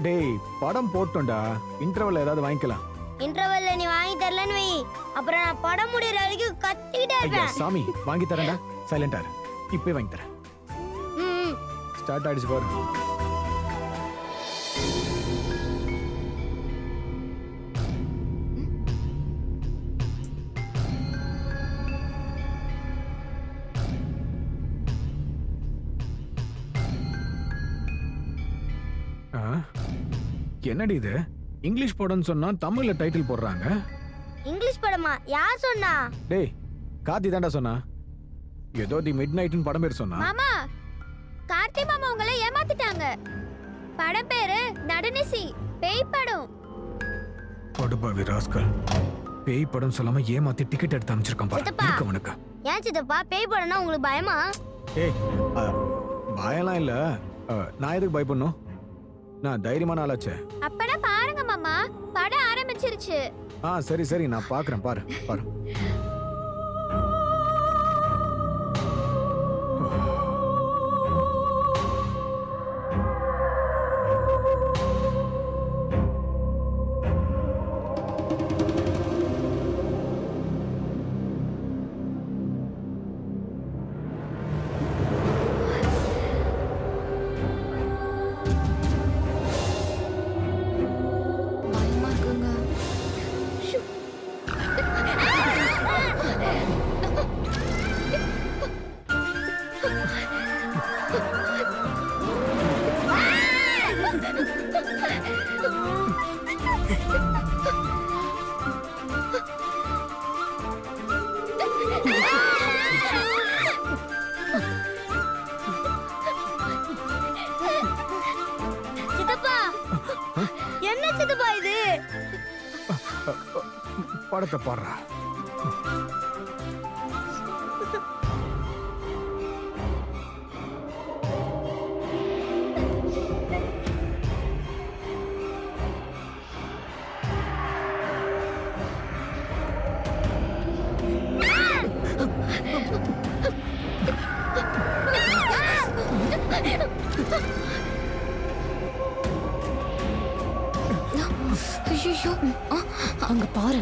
டேய் படம் போட்டோம்டா, இன்டர்வல் ஏதாவது வாங்கிக்கலாம். இன்டர்வல்ல நீ வாங்கி தரலன்னு வை, அப்புறம் நான் படம் முடியற வரைக்கும் கத்திக்கிட்டே ஐயா இருப்பேன். சாமி, வாங்கி தரேன்டா. சைலண்டா இரு, இப்பவே வாங்கி தரேன். ம். ஸ்டார்ட் ஆயிடுச்சு பாரு. என்னடி இது? இங்கிலீஷ் படம்னு சொன்னா தமிழ்ல டைட்டில் போடுறாங்க. இங்கிலீஷ் படமா? யார் சொன்னா? டேய் கார்த்தி தான்டா சொன்னா. ஏதோ தி மிட் நைட்னு படம் பேர் சொன்னா. மாமா, கார்த்தி மாமா உங்களை ஏமாத்திட்டாங்க. படம் பேரு நடுநிசி, பேய் படம். படுபாவி ராஸ்கல், பேய் படம் சொல்லாம ஏமாத்தி டிக்கெட் எடுத்து அமைச்சிருக்கான் பாரு. சித்தப்பா. இருக்கவனுக்கு. ஏன் சித்தப்பா பேய் படம்னா உங்களுக்கு பயமா? ஏய் பயம்லாம் இல்ல. நான் எதுக்கு பயப்படணும்? நான் தைரியமான ஆளாச்சே. அப்பனா பாருங்க மாமா, படம் ஆரம்பிச்சிருச்சு. சரி சரி, நான் பாக்குறேன். பாரு பாரு. பயமா இருக்குங்க. சித்தப்பா என்ன சித்தப்பா இது? படத்தை பாடுறா. ஐயோ, அங்க பாரு.